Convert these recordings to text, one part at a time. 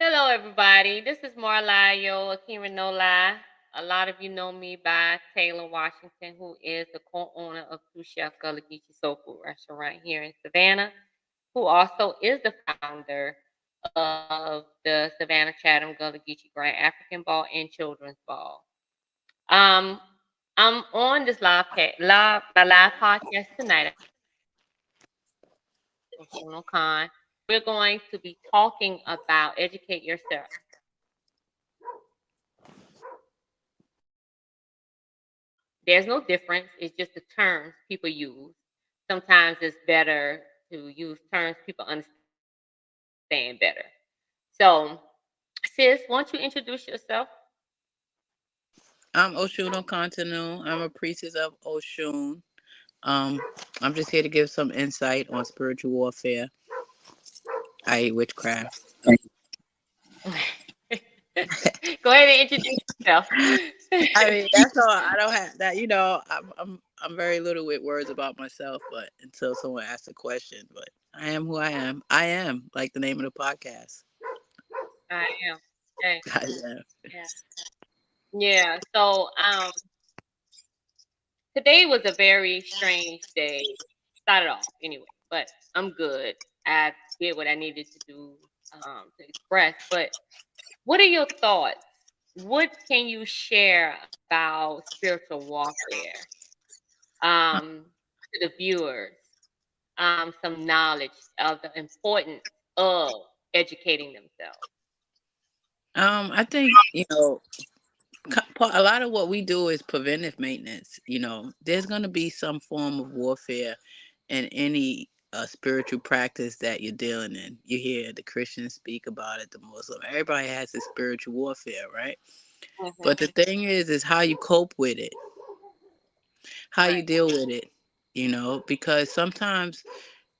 Hello, everybody. This is Marlayo Akira No Lie. A lot of you know me by Taylor Washington, who is the co-owner of Two Chef Gullah Geechee Soul Food Restaurant here in Savannah, who also is the founder of the Savannah Chatham Gullah Geechee Grand African Ball and Children's Ball. Um, I'm on this live podcast tonight. I'm with my co-host, Oshuno Khan. We're going to be talking about educate yourself. There's no difference. It's just the terms people use. Sometimes it's better to use terms people understand better. So, sis, won't you introduce yourself? I'm Oshun Continu. I'm a priestess of Oshun. Um, I'm just here to give some insight on spiritual warfare, i.e., witchcraft. Go ahead and introduce yourself. I mean, that's all. I don't have that. I'm very little with words about myself, but until someone asks a question, but I am who I am. I am like the name of the podcast. I am. Okay. I am. Yeah. Yeah. So, today was a very strange day. Started off anyway, but I'm good. I did what I needed to do to express. But what are your thoughts? What can you share about spiritual warfare to the viewers? Some knowledge of the importance of educating themselves. I think a lot of what we do is preventive maintenance. There's going to be some form of warfare in any spiritual practice that you're dealing in. You hear the Christians speak about it, the Muslim. Everybody has this spiritual warfare, right? But Hmm. the thing is how you cope with it, how you Right. deal with it. Because sometimes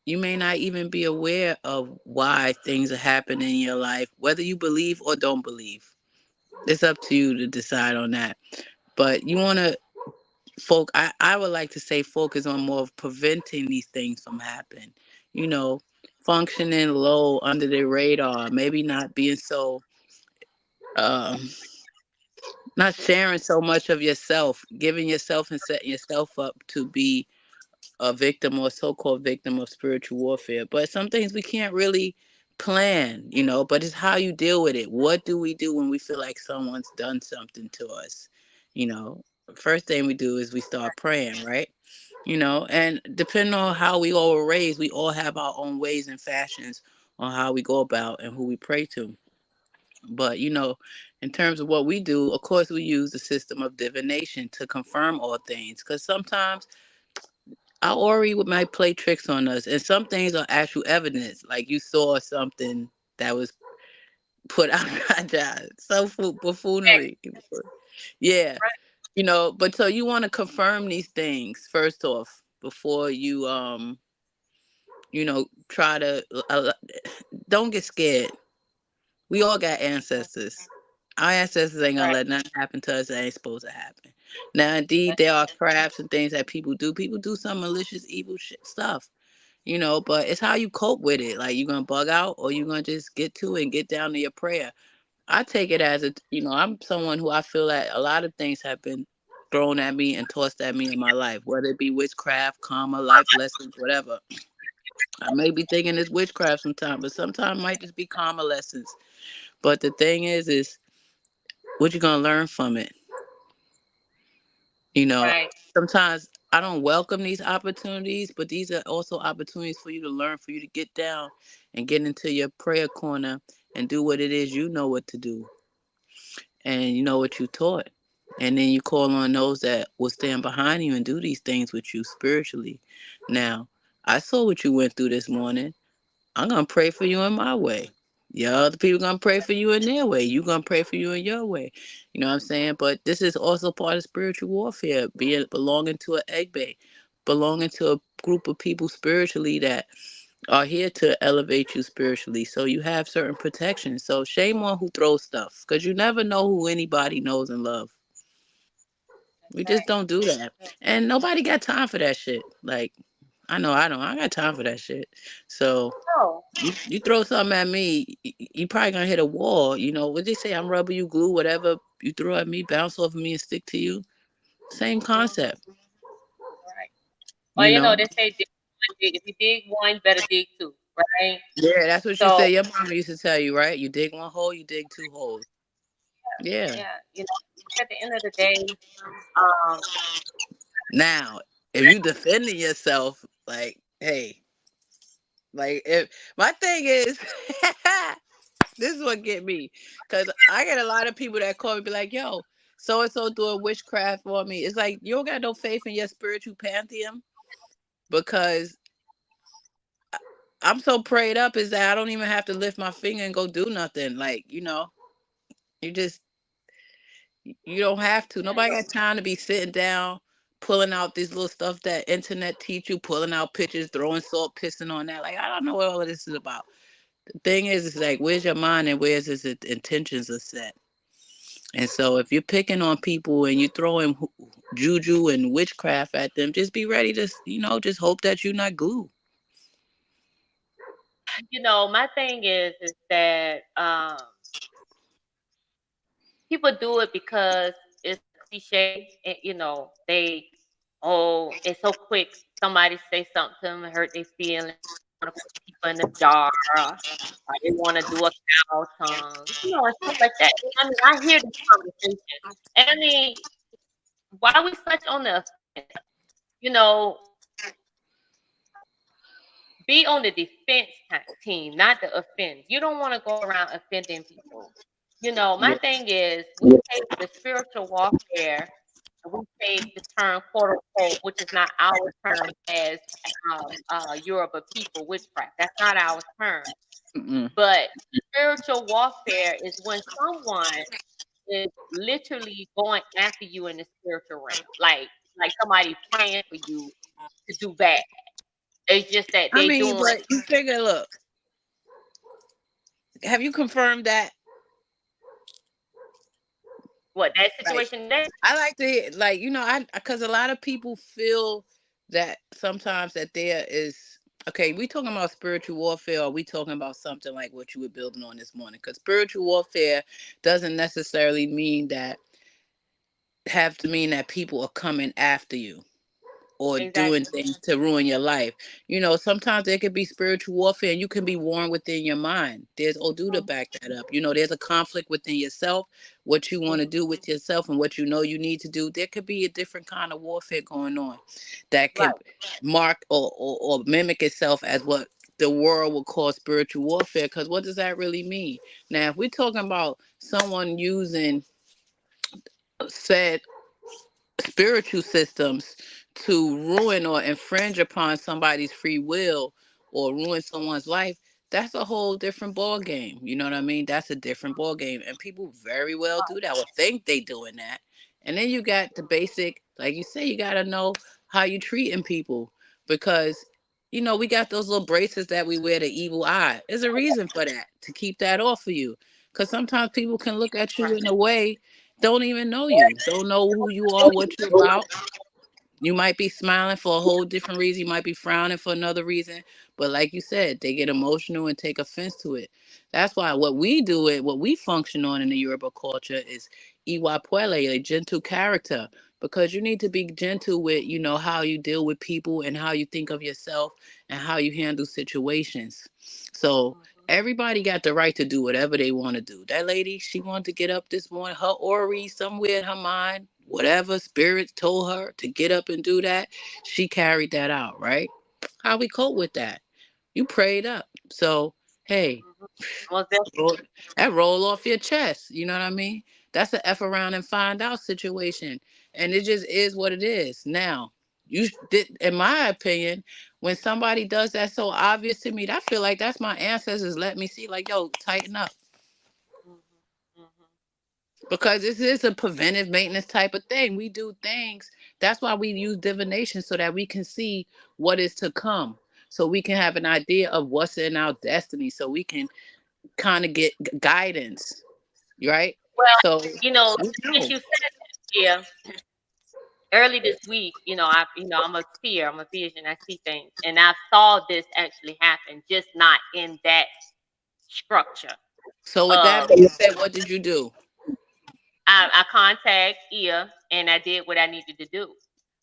you may not even be aware of why things are happening in your life, whether you believe or don't believe. It's up to you to decide on that. But you want to I would like to say focus on more of preventing these things from happening. You know, functioning low under the radar, maybe not being so um not sharing so much of yourself, giving yourself and setting yourself up to be a victim or so-called victim of spiritual warfare. But some things we can't really plan, but it's how you deal with it. What do we do when we feel like someone's done something to us? You know, First thing we do is we start praying, right? And depending on how we all were raised, we all have our own ways and fashions on how we go about and who we pray to. But in terms of what we do, of course, we use the system of divination to confirm all things. Because sometimes our Ori might play tricks on us, and some things are actual evidence. Like you saw something that was put out by God, so buffoonery. Yeah, But so you want to confirm these things first off before you try to don't get scared. We all got ancestors. Our ancestors ain't gonna Right. let nothing happen to us that ain't supposed to happen. Now, indeed, That's there are crafts and things that people do. People do some malicious, evil shit stuff, but it's how you cope with it. Like, you gonna bug out or you gonna just get to it and get down to your prayer. I take it as I'm someone who I feel that a lot of things have been thrown at me and tossed at me in my life, whether it be witchcraft, karma, life lessons, whatever. I may be thinking it's witchcraft sometimes, but sometimes it might just be karma lessons. But the thing is what you gonna learn from it? You know, right. Sometimes I don't welcome these opportunities, but these are also opportunities for you to learn, for you to get down and get into your prayer corner and do what it is you know what to do and you know what you taught. And then you call on those that will stand behind you and do these things with you spiritually. Now, I saw what you went through this morning. I'm gonna pray for you in my way. Yeah, other people gonna pray for you in their way. You gonna pray for you in your way. You know what I'm saying? But this is also part of spiritual warfare, being belonging to an egg bay, belonging to a group of people spiritually that are here to elevate you spiritually. So you have certain protections. So shame on who throws stuff, because you never know who anybody knows and love. That's We just right. don't do that, and nobody got time for that shit. Like I know I don't. I got time for that shit. So Oh, you throw something at me. you probably gonna hit a wall. You know what they say? I'm rubber, you glue. Whatever you throw at me, bounce off of me and stick to you. Same Mm-hmm. concept. Right. Or You know. they say if you dig one, you better dig two, right? Yeah, that's what you So say. Your mama used to tell you, right? You dig one hole, you dig two holes. Yeah. yeah, at the end of the day, um, Now, if you defending yourself, like, hey, like if my thing is this is what get me. Cause I get a lot of people that call me be like, yo, so and so doing witchcraft for me. It's like you don't got no faith in your spiritual pantheon because I'm so prayed up is that I don't even have to lift my finger and go do nothing. Like, you just you don't have to. yeah, Nobody got time to be sitting down, pulling out this little stuff that internet teach you, pulling out pictures, throwing salt, pissing on that. Like, I don't know what all of this is about. The thing is, it's like, where's your mind and where's his intentions are set? And so if you're picking on people and you're throwing juju and witchcraft at them, just be ready to, just hope that you're not glue. my thing is that people do it because it's a cliche. And, they it's so quick. Somebody say something to them and hurt their feelings. Want to put people in the jar, or they want to do a cow tongue, and stuff like that. I mean, I hear this conversation, and I mean, why we such on the offense? You know, be on the defense team, not the offense. You don't want to go around offending people. My Yeah. thing is, we take the spiritual warfare, and we take the term quote unquote, which is not our term as Yoruba people witchcraft. That's not our term. Mm-mm. But spiritual warfare is when someone is literally going after you in the spiritual realm, like somebody praying for you to do bad. It's just that I they mean, doing but you figure, look, have you confirmed that? what that Like, situation today. I like to hear, like, because a lot of people feel that sometimes that there is, okay, we talking about spiritual warfare, or we talking about something like what you were building on this morning? Because spiritual warfare doesn't necessarily have to mean that people are coming after you or doing Exactly. things to ruin your life. Sometimes there could be spiritual warfare and you can be warring within your mind. There's Odu to Mhm, back that up. There's a conflict within yourself, what you want to mhm. do with yourself and what you know you need to do. There could be a different kind of warfare going on that could Right. mark or mimic itself as what the world would call spiritual warfare. Because what does that really mean? Now, if we're talking about someone using said spiritual systems to ruin or infringe upon somebody's free will or ruin someone's life, that's a whole different ball game. You know what I mean? That's a different ball game, and people very well do that or think they doing that. And then you got the basic, like you say, you got to know how you treating people because we got those little bracelets that we wear, the evil eye. There's a reason for that, to keep that off of you, because sometimes people can look at you in a way, don't even know you, don't know who you are, what you're about. You might be smiling for a whole different reason. You might be frowning for another reason. But like you said, they get emotional and take offense to it. That's why what we function on in the Yoruba culture is Iwa Puele, a gentle character. Because you need to be gentle with, how you deal with people and how you think of yourself and how you handle situations. So Mhm. everybody got the right to do whatever they want to do. That lady, she wanted to get up this morning, her Ori somewhere in her mind, whatever spirit told her to get up and do that, she carried that out, right? How we cope with that? You prayed up. So, hey, Mhm. Most definitely. roll, that roll off your chest. You know what I mean? That's a F around and find out situation. And it just is what it is. Now, you did, in my opinion, when somebody does that so obvious to me, I feel like that's my ancestors let me see, like, yo, tighten up. Mhm. Mhm. Because this is a preventive maintenance type of thing. We do things. That's why we use divination so that we can see what is to come. So we can have an idea of what's in our destiny. So we can kind of get guidance, right? Well, So we since know. you said that, yeah, early this week, I'm a seer, I'm a vision, I see things, and I saw this actually happen, just not in that structure. So with that Uh, being said, what did you do? I contact Ia and I did what I needed to do.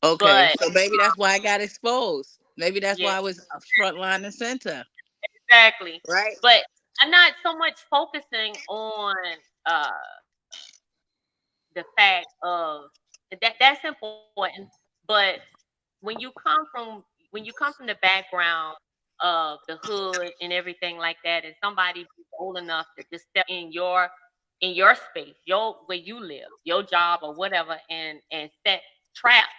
Okay, But so maybe that's why I got exposed. Maybe that's yeah, why I was front line and center, exactly. right? But I'm not so much focusing on uh the fact of that's important, but when you come from the background of the hood and everything like that, and somebody bold enough to just step in your space, your where you live, your job or whatever, and set traps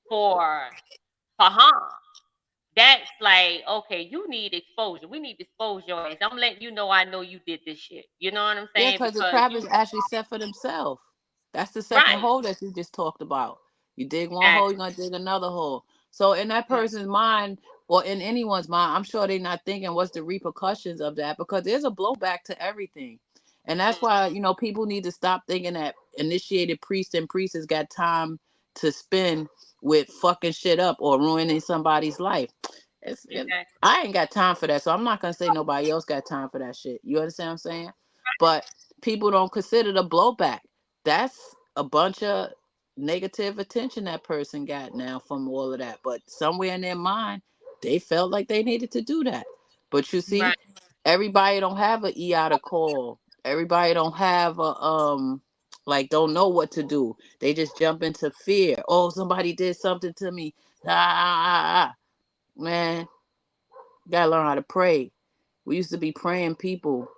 for harm. That's like, okay, you need exposure. We need to expose your ass. I'm letting you know I know you did this shit. You know what I'm Yeah, saying? because the Because trap you is actually set for themselves. That's the second right. hole that you just talked about. You dig one hole, you're Exactly. gonna dig another hole. So in that Mm, person's mind, or in anyone's mind, I'm sure they're not thinking what's the repercussions of that, because there's a blowback to everything. And that's mm, why, people need to stop thinking that initiated priests and priestess got time to spend with fucking shit up or ruining somebody's life. exactly. I ain't got time for that, so I'm not gonna say nobody else got time for that shit. You understand what I'm saying? But people don't consider the blowback. That's a bunch of negative attention that person got now from all of that. But somewhere in their mind, they felt like they needed to do that. But you see, Right. everybody don't have a EI to call. Everybody don't have a like don't know what to do. They just jump into fear. Oh, somebody did something to me. Man, gotta learn how to pray. We used to be praying people.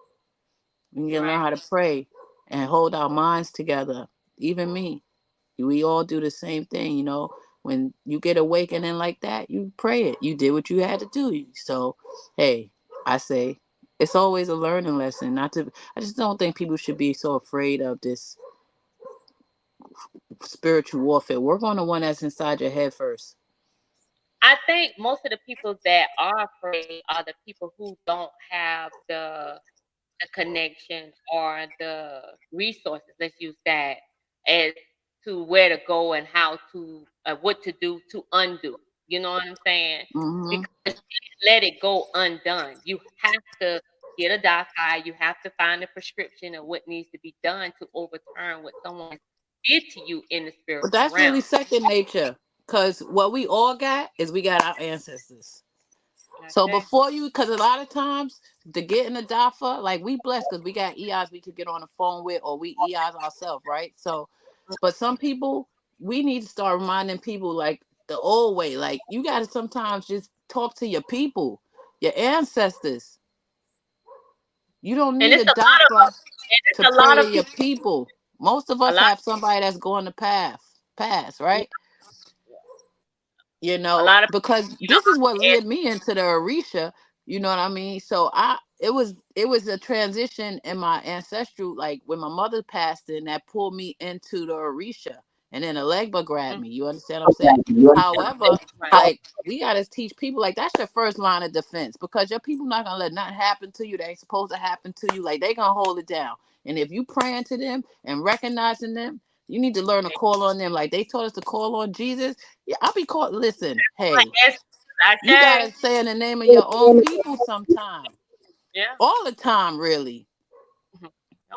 We need to learn Right. how to pray and hold our minds together. Even me. We all do the same thing. When you get awakening like that, you pray it. You did what you had to do. So, hey, I say it's always a learning lesson. Not to. I just don't think people should be so afraid of this spiritual warfare. Work on the one that's inside your head first. I think most of the people that are afraid are the people who don't have the connection or the resources. Let's use that as to where to go and how to what to do to undo. You know what I'm saying? Mm-hmm. Because you can't let it go undone. You have to get a doctor. You have to find a prescription of what needs to be done to overturn what someone did to you in the But spiritual that's really realm. second nature. Because what we all got is we got our ancestors. That's So it. before you, because a lot of times to get in the DAFA, like we blessed because we got EIs we could get on the phone with, or we EIs ourselves, right? So, but some people, we need to start reminding people like the old way. Like you got to sometimes just talk to your people, your ancestors. You don't And need it's a a lot of DAFA and to it's a pray lot to of your people. people. Most of A us lot. have somebody that's going the pass, Yeah, right? a lot of Because you know. this is what led me into the Orisha. You know what I mean? So it was a transition in my ancestral, like when my mother passed in, that pulled me into the Orisha, and then the Legba grabbed Mm, me. You understand what I'm saying? However, right. like we gotta teach people, like that's your first line of defense, because your people not gonna let nothing happen to you that ain't supposed to happen to you. Like they gonna hold it down, and if you praying to them and recognizing them, you need to learn to call on them, like they taught us to call on Jesus. Yeah, I'll be called. Listen, My hey, ancestors, I you gotta say, say in the name of your own people sometime, yeah, all the time, really. mhm.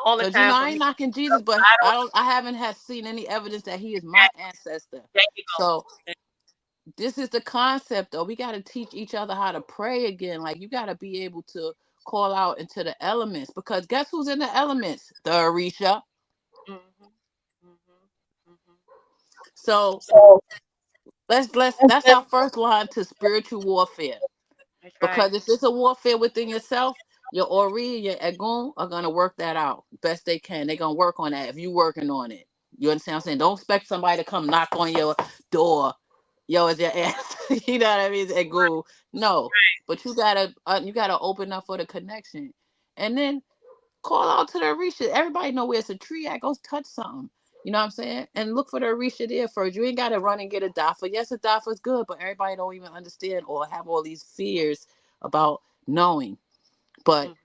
All the Cause time I for ain't me. knocking Jesus, but I don't I haven't had seen any evidence that he is my exactly. ancestor. There you So go. this is the concept, though. We gotta teach each other how to pray again. Like you gotta be able to call out into the elements, because guess who's in the elements? The Orisha. Mhm, mhm, mhm. So that's our first line to spiritual warfare. That's right. Because if it's a warfare within yourself, your Ori and your Egun are gonna work that out best they can. They're gonna work on that if you working on it. You understand what I'm saying? Don't expect somebody to come knock on your door. Yo, is your ass? You know what I mean? Egun. No. But you gotta open up for the connection. And then call out to the Orisha. Everybody know where it's a tree at. Go touch something. You know what I'm saying? And look for the Orisha there first. You ain't got to run and get a Dafa. Yes, a Dafa is good, but everybody don't even understand or have all these fears about knowing. But Mhm,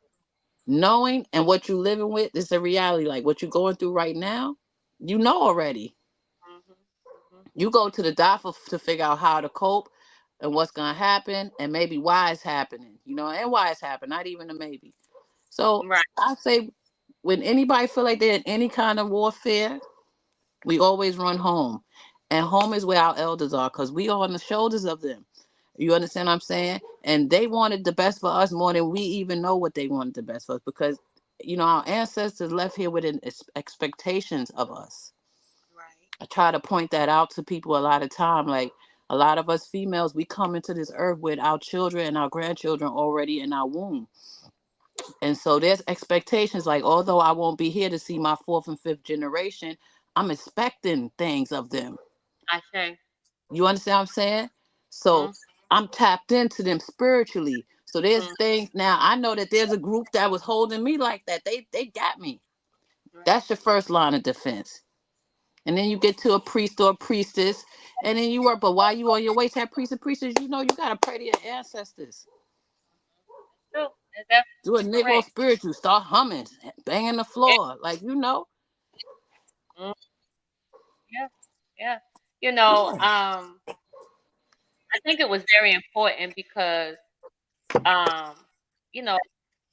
knowing and what you living with is a reality. Like what you're going through right now, you know already. mhm, mhm. You go to the Dafa to figure out how to cope and what's going to happen and maybe why it's happening. And why it's happening. Not even a maybe. So Right. I say, when anybody feel like they're in any kind of warfare, we always run home. And home is where our elders are, because we are on the shoulders of them. You understand what I'm saying? And they wanted the best for us more than we even know what they wanted the best for us, because our ancestors left here with expectations of us. Right. I try to point that out to people a lot of time. Like, a lot of us females, we come into this earth with our children and our grandchildren already in our womb. And so there's expectations, like, although I won't be here to see my fourth and fifth generation, I'm expecting things of them. I say. You understand what I'm saying? So Mm, I'm tapped into them spiritually. So there's mm, things now. I know that there's a group that was holding me like that. They got me. right. That's your first line of defense. And then you get to a priest or a priestess, and then you work. But while you on your way to that priest or priestess, you gotta pray to your ancestors. That's true. That's definitely Do a nigga correct. spiritual, start humming, banging the Yeah. floor, like. Mm, yeah. Yeah. You know, Yeah. I think it was very important because, um, you know,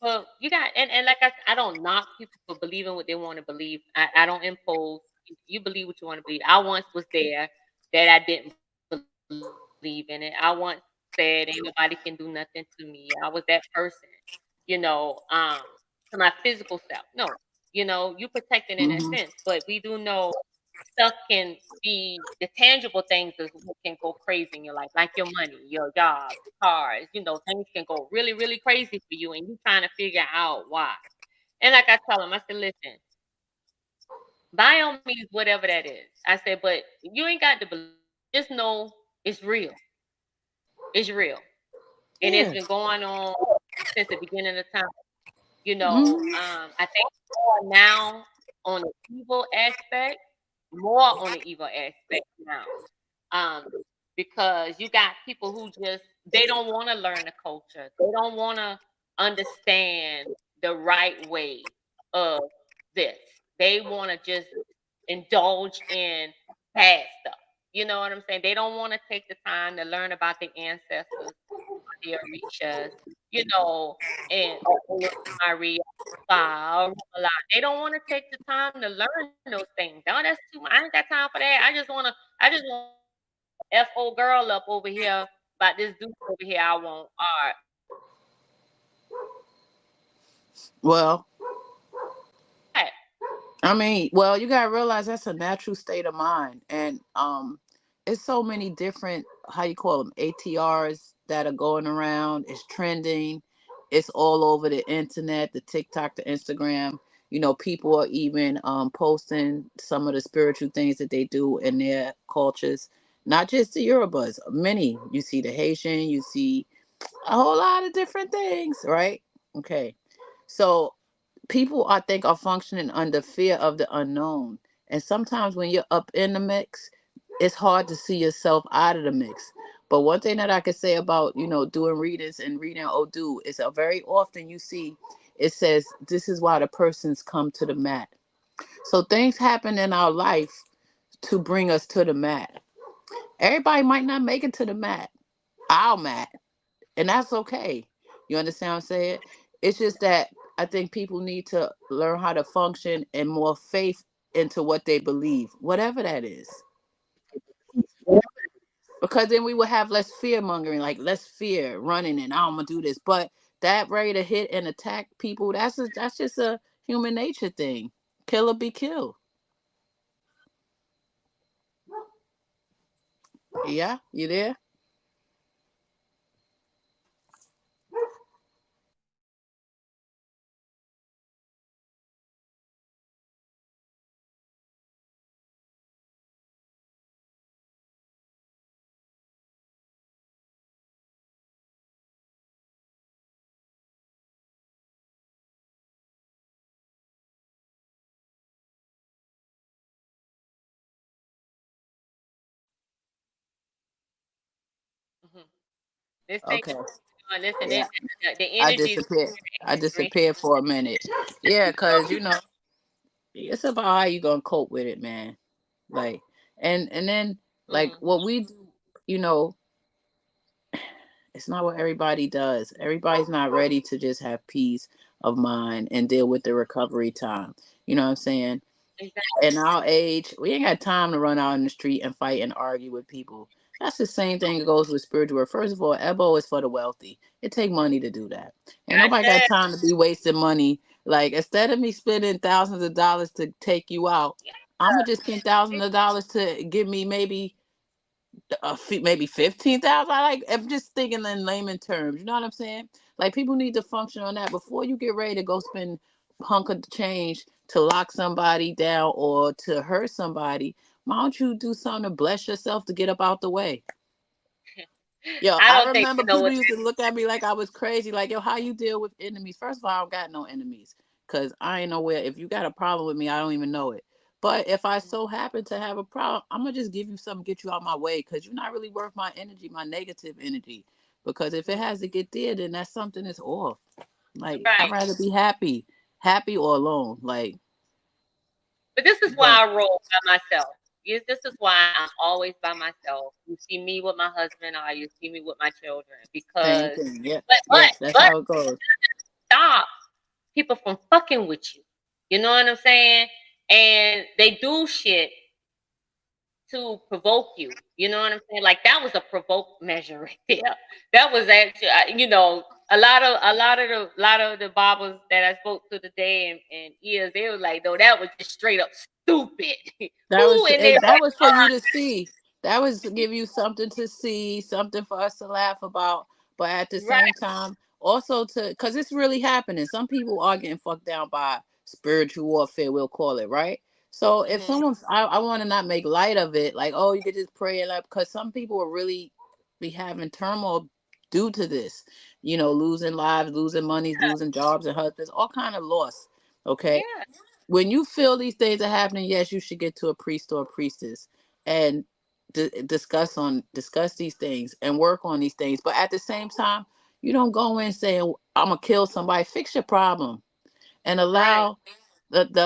well, you got, and like I don't knock people for believing what they want to believe. I don't impose. You believe what you want to believe. I once was there that I didn't believe in it. I once said, "Ain't nobody can do nothing to me." I was that person, you know, to my physical self. No, you protecting in that sense, Hmm. but we do know stuff can be the tangible things is what can go crazy in your life, like your money, your job, cars. Things can go really, really crazy for you, and you trying to figure out why. And like I tell them, I said, listen, by all means, whatever that is. I said, but you ain't got to believe. Just know it's real. It's real, and it's Yeah. been going on since the beginning of time. Hmm. I think more now on the evil aspect, more on the evil aspect now. Um, because you got people who just they don't want to learn the culture. They don't want to understand the right way of this. They want to just indulge in bad stuff. You know what I'm saying? They don't want to take the time to learn about the ancestors, the Orishas, you know, and or Maria, or Rumala. They don't want to take the time to learn those things. No, that's too much. I ain't got time for that. I just want to F old girl up over here about this dude over here. I want. All right. Well, Right. I mean, well, you gotta realize that's a natural state of mind, and it's so many different, how you call them, ATRs that are going around. It's trending. It's all over the internet, the TikTok, the Instagram. People are even posting some of the spiritual things that they do in their cultures. Not just the Yorubas, many. You see the Haitian, you see a whole lot of different things, right? Okay, so people, I think, are functioning under fear of the unknown. And sometimes when you're up in the mix, it's hard to see yourself out of the mix. But one thing that I could say about, doing readings and reading Odu is that very often you see it says this is why the persons come to the mat. So things happen in our life to bring us to the mat. Everybody might not make it to the mat, our mat, and that's okay. You understand what I'm saying? It's just that I think people need to learn how to function and more faith into what they believe, whatever that is. Because then we will have less fear mongering, like less fear running and I'm gonna do this. But that ready to hit and attack people, that's just a human nature thing. Kill or be killed. Yeah, you there? Mhm. This thing, Okay. listen, Yeah. the I energy is disappeared. I very disappeared for a minute. Yeah, cause it's about how you gonna cope with it, man. Like, and then, like, mm, what we do, you know it's not what everybody does. Everybody's not ready to just have peace. of mind and deal with the recovery time. You know what I'm saying? In Exactly. our age, we ain't got time to run out in the street and fight and argue with people. That's the same thing that goes with spiritual work. First of all, Ebo is for the wealthy. It take money to do that. Ain't I nobody got said, time to be wasting money. Like instead of me spending thousands of dollars to take you out, yeah, I'm gonna just spend thousands of dollars to give me maybe maybe 15,000. I'm just thinking in layman terms. You know what I'm saying? Like people need to function on that before you get ready to go spend hunk of change to lock somebody down or to hurt somebody. Why don't you do something to bless yourself to get up out the way? Yo, I I don't think remember you know people what used that to look at me like I was crazy. Like, yo, how you deal with enemies? First of all, I don't got no enemies because I ain't nowhere. If you got a problem with me, I don't even know it. But if I is. so happen to have a problem, I'm gonna just give you something, get you out my way because you're not really worth my energy, my negative energy. Because if it Mhm. has to get there, then that's something that's off. Like, I'd Right. rather be happy, happy or alone. Like, But this is why but I roll by myself. Yes, this is why I'm always by myself. You see me with my husband, or you see me with my children, same because thing. Yep, but but yep. That's but how it goes. stop people from fucking with you. You know what I'm saying? And they do shit to provoke you. You know what I'm saying? Like that was a provoke measure right there. That was actually, a lot of the Bibles that I spoke to today and ears, they were like, no, that was just straight up stupid. That Who was in their that was for right you to see. That was to give you something to see, something for us to laugh about. But at the mind? same time, also to because it's really happening. Some people are getting fucked down by spiritual warfare. We'll call it right. So if Right. someone's, I want to not make light of it. Like, oh, you could just pray it up because some people will really be having turmoil due to this. You know, losing lives, losing money, losing jobs and husbands, all kind of loss. Okay, Yeah. when you feel these things are happening, yes, you should get to a priest or a priestess and discuss these things and work on these things. But at the same time, you don't go in saying, "I'm gonna kill somebody." Fix your problem and Right.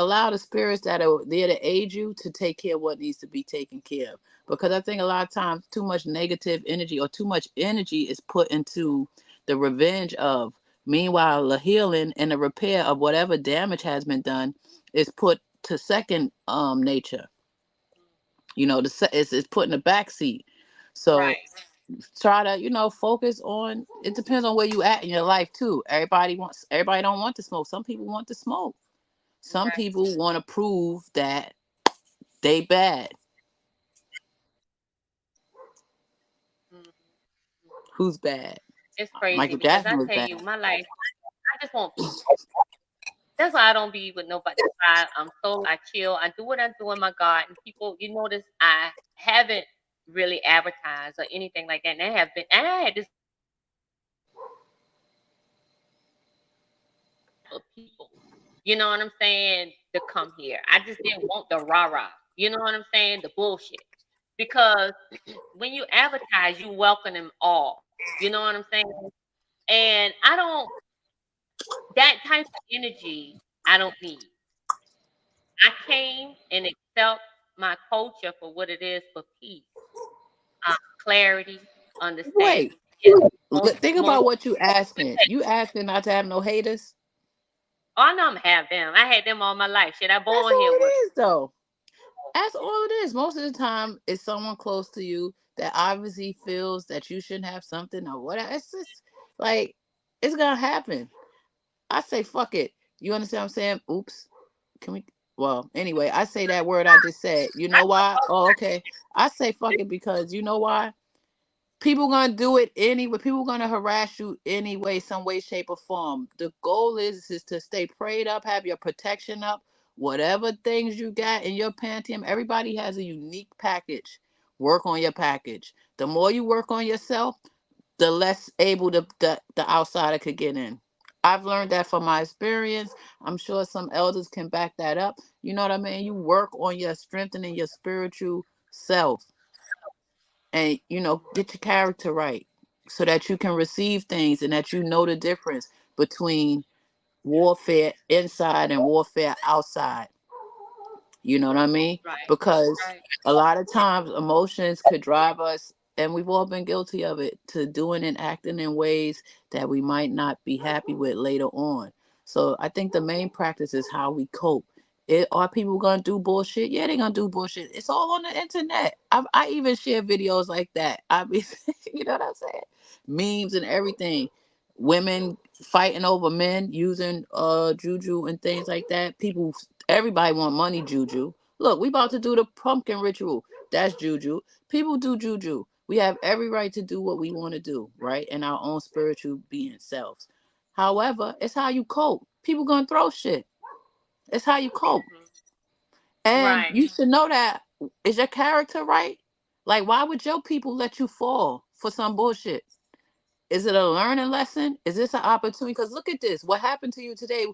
allow the spirits that are there to aid you to take care of what needs to be taken care of. Because I think a lot of times too much negative energy or too much energy is put into the revenge of. Meanwhile, the healing and the repair of whatever damage has been done is put to second nature. You know, it's put in the back seat. So Right. try to focus on. It depends on where you at in your life too. Everybody don't want to smoke. Some people want to smoke. Some Right. people want to prove that they bad. Mhm. Who's bad? It's crazy Michael because I Jackson was tell bad. you, my life, I just want peace. That's why I don't be with nobody. That's why I'm so I chill. I do what I do in my garden. People, you notice I haven't really advertised or anything like that. And I have been. And I had this for people. You know what I'm saying? To come here. I just didn't want the rah rah. You know what I'm saying? The bullshit. Because when you advertise, you welcome them all. You know what I'm saying? And I don't that type of energy. I don't need. I came and accept my culture for what it is for peace, clarity, Wait, understanding. Yes, think most. about what you asking. You asking not to have no haters. Oh, I know I'm gonna have them. I had them all my life. Shit, I That's born all here it with. is, though. That's all it is. Most of the time, it's someone close to you that obviously feels that you shouldn't have something or whatever. It's just like it's gonna happen. I say fuck it. You understand what I'm saying? Oops. Can we? Well, anyway, I say that word I just said. You know why? Oh, okay. I say fuck it because you know why? People gonna do it anyway. People gonna harass you anyway, some way, shape, or form. The goal is to stay prayed up, have your protection up. Whatever things you got in your pantheon, everybody has a unique package. Work on your package. The more you work on yourself, the less able the outsider could get in. I've learned that from my experience. I'm sure some elders can back that up. You know what I mean? You work on your strengthening your spiritual self and get your character right so that you can receive things and that you know the difference between warfare inside and warfare outside. You know what I mean? Right, Because right, a lot of times emotions could drive us, and we've all been guilty of it, to doing and acting in ways that we might not be happy with later on. So I think the main practice is how we cope. Are people gonna do bullshit? Yeah, they're gonna do bullshit. It's all on the internet. I even share videos like that. I be, you know what I'm saying? Memes and everything. Women fighting over men using juju and things like that. People, everybody want money juju. Look, we about to do the pumpkin ritual. That's juju. People do juju. We have every right to do what we want to do, right? In our own spiritual being selves. However, it's how you cope. People gonna throw shit. It's how you cope. Mhm. And Right. you should know that. Is your character right? Like, why would your people let you fall for some bullshit? Is it a learning lesson? Is this an opportunity? Because look at this. What happened to you today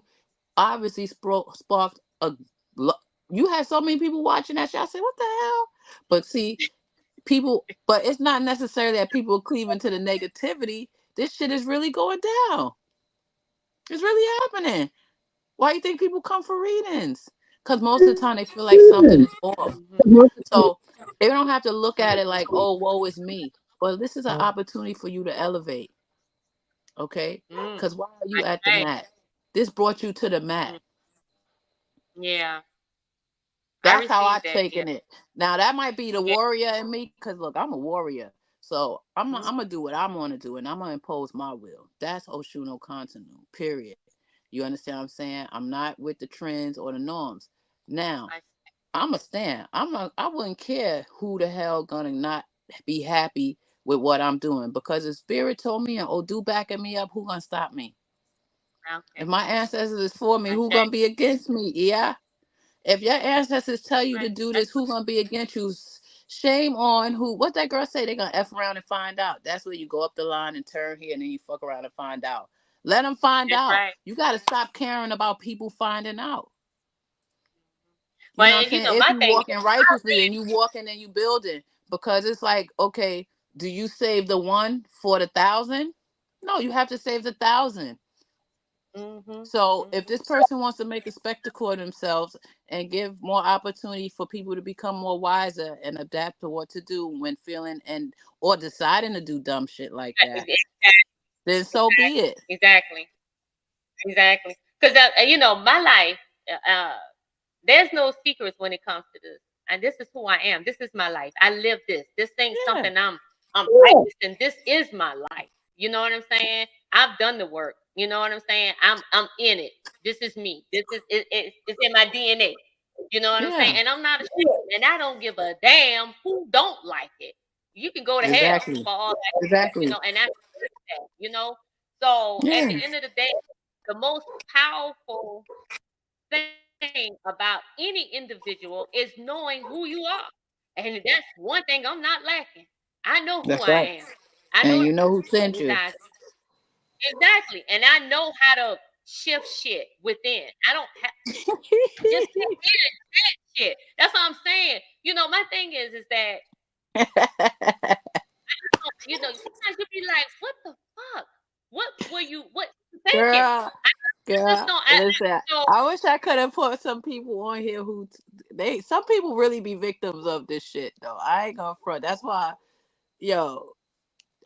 obviously sparked a. You had so many people watching that shit. I said, what the hell? But see, people, but it's not necessarily that people are cleaving to the negativity. This shit is really going down. It's really happening. Why do you think people come for readings? Because most of the time they feel like something is off. Mhm. So they don't have to look at it like, oh, woe is me. But this is an opportunity for you to elevate. Okay? Mm. Because why are you Right. at the Right. mat? This brought you to the mat. Mm. Yeah. I That's how I received that. Yeah. taken it. Now that might be the Yeah. warrior in me, because look, I'm a warrior. So I'm Mhm. gonna do what I'm gonna do, and I'm gonna impose my will. That's Oshuno Continu. Period. You understand what I'm saying? I'm not with the trends or the norms. Now I, I'm a stand. I wouldn't care who the hell gonna not be happy with what I'm doing, because if spirit told me and Odu backing me up, who gonna stop me? If okay. my ancestors is for me, who gonna Exactly. be against me? Yeah. If your ancestors tell you to Right. do this, who gonna be against you? Shame on who? What that girl say? They gonna f around and find out. That's where you go up the line and turn here, and then you fuck around and find out. Let them find That's out. right. You gotta stop caring about people finding out. You know what I'm Well, you saying? know, If my you thing is, walking righteously and you walking and you building, because it's like, okay, do you save the one for the 1,000? No, you have to save the 1,000. mhm, So if mhm. this person wants to make a spectacle of themselves and give more opportunity for people to become more wiser and adapt to what to do when feeling and or deciding to do dumb shit like that, then so be it. Exactly. Exactly. Because you know, my life. There's no secrets when it comes to this. And this is who I am. This is my life. I live this. This ain't Yeah, something I'm practicing. This is my life. You know what I'm saying? I've done the work. You know what I'm saying? I'm in it. This is me. This is it's in my DNA. You know what I'm saying? yeah, And I'm not ashamed. And I don't give a damn who don't like it. You can go to hell exactly, for all that, you exactly. know, and that's that, you know. So at Yeah, the end of the day, the most powerful thing about any individual is knowing who you are. And that's one thing I'm not lacking. I know who that's I right. am. I know And you know that who sent you. resides exactly. And I know how to shift shit within. I don't have just shit. That's what I'm saying. You know, my thing is that you know, sometimes you be like, what the fuck? What you thinking? Girl, I just girl, don't listen. so I wish I could have put some people on here who they. Some people really be victims of this shit though. I ain't gonna front. That's why, yo,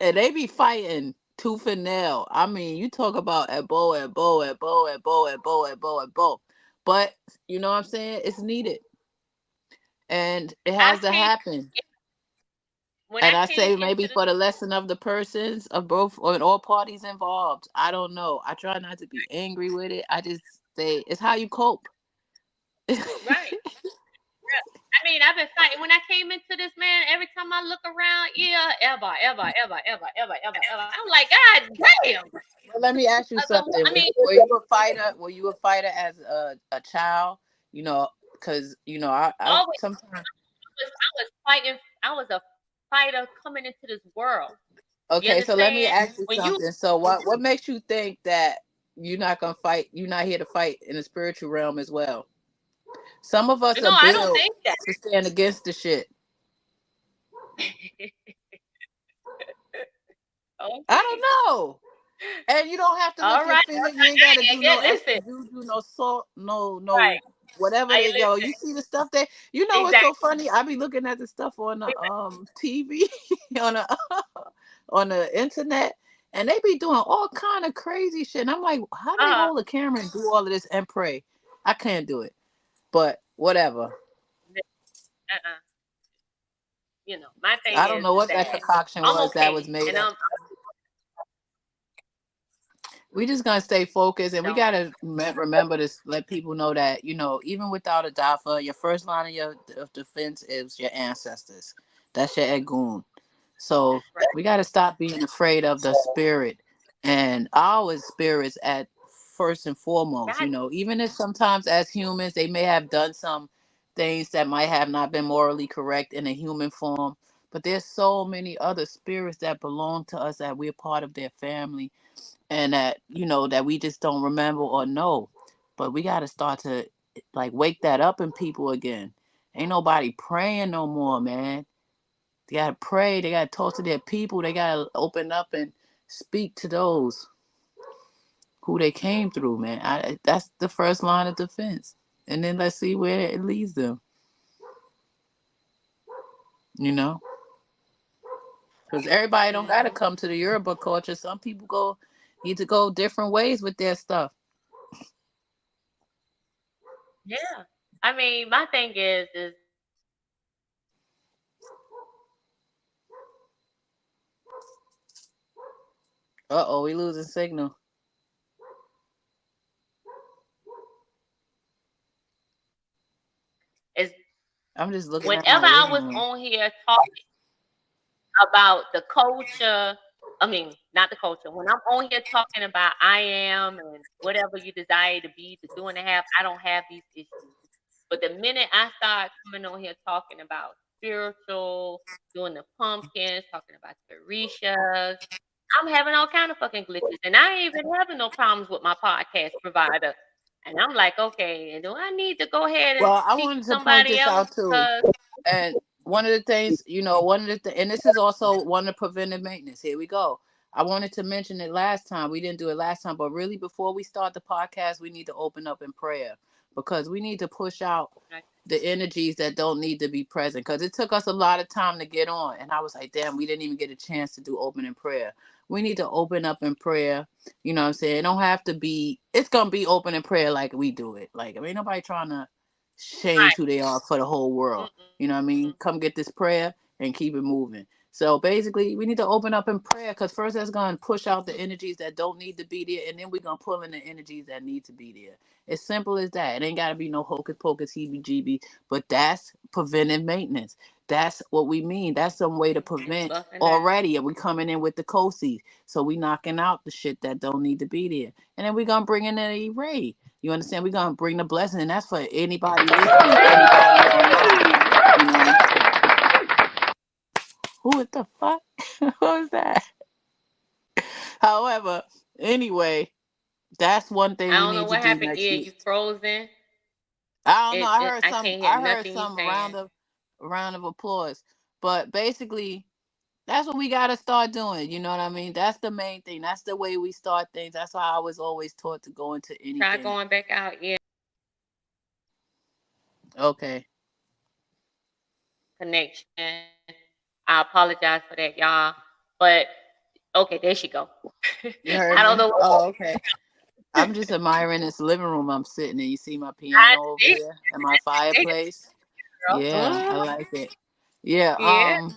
and they be fighting tooth and nail. I mean, you talk about at bow, at bow, at bow, at bow, at bow, at bow, at bow. But you know what I'm saying? It's needed, and it I has to came happen. when And I I came say into maybe the for the lesson of the persons of both or all parties involved. I don't know. I try not to be angry with it. I just say it's how you cope. right. Yeah. I mean, I've been fighting. When I came into this, man, every time I look around, yeah, ever. I'm like, God damn. Well, let me ask you The, something. I mean, Were you a fighter? Were you a fighter as a child? You know, because you know, I always sometimes. I was fighting. I was a fighter coming into this world. You Okay, so let me understand? ask you When you something. So what makes you think that you're not gonna fight? You're not here to fight in the spiritual realm as well. Some of us no, are I don't built think that. to stand against the shit. I Okay. don't know. And you don't have to All lift your right. finger. You ain't gotta Hey, do yeah, no extra listen. juju, no salt, no Right. whatever Hey, they yo. You listen. see the stuff that you know what's so Exactly. funny? I be looking at the stuff on the TV on the on the internet, and they be doing all kind of crazy shit. And I'm like, how do they Uh, hold a camera and do all of this and pray? I can't do it. But whatever. my thing I don't know is what that that concoction I'm was that was okay, made and up. I'm We just gonna stay focused, and we don't. gotta remember to let people know that even without a dafa, your first line of your of defense is your ancestors. That's your egun. So That's right. we got to stop being afraid of the spirit and our spirits at first and foremost. Got Even if sometimes as humans they may have done some things that might have not been morally correct in a human form, but there's so many other spirits that belong to us that we're part of their family and that we just don't remember or know. But we got to start to like wake that up in people again. Ain't nobody praying no more, man. They gotta pray. They gotta talk to their people. They gotta open up and speak to those who they came through, man. That's the first line of defense. And then let's see where it leads them. You know, because everybody don't gotta hmm come to the Yoruba culture. Some people need to go different ways with their stuff. Yeah. I mean, my thing is Uh-oh, we losing signal. is I'm just looking at my whenever I living was room. on here talking about the culture, I mean, not the culture. When I'm on here talking about I am and whatever you desire to be, to do and to have, I don't have these issues. But the minute I start coming on here talking about spiritual, doing the pumpkins, talking about the Orishas, I'm having all kind of fucking glitches. And I ain't even having no problems with my podcast provider. And I'm like, okay, do I need to go ahead and Well, I speak wanted to to point somebody this else? out too. Because And one of the things, and this is also one of preventive maintenance. Here we go. I wanted to mention it last time. We didn't do it last time, but really before we start the podcast, we need to open up in prayer because we need to push out the energies that don't need to be present. Because it took us a lot of time to get on. And I was like, damn, we didn't even get a chance to do opening prayer. We need to open up in prayer. You know what I'm saying? It don't have to be, it's going to be open in prayer like we do it. Like, I mean, nobody trying to change who they are for the whole world. You know what I mean? Come get this prayer and keep it moving. So basically, we need to open up in prayer because first that's going to push out the energies that don't need to be there, and then we're going to pull in the energies that need to be there. It's simple as that. It ain't got to be no hocus pocus, heebie jeebie, but that's preventive maintenance. That's what we mean. That's some way to prevent buffing that. already, and we coming in with the COSIs. So we knocking out the shit that don't need to be there. And then we going to bring in an array. You understand? We're gonna bring the blessing, and that's for anybody listening, anybody online. You know, who the fuck? Who was that? However, anyway, that's one thing I we don't know need to what do happened. next Yeah, week. you frozen. I don't know. I heard I some. can't hear I heard nothing you some saying. round of applause. But basically, that's what we gotta start doing. You know what I mean? That's the main thing. That's the way we start things. That's how I was always taught to go into Try anything. going back out. Yeah, Okay. connection. I apologize for that, y'all. But okay, there she go. You heard I don't me? know what Oh, okay. I'm just admiring this living room I'm sitting in. You see my I piano over did. there and my fireplace? Girl. Yeah, I like it. Yeah, Yeah.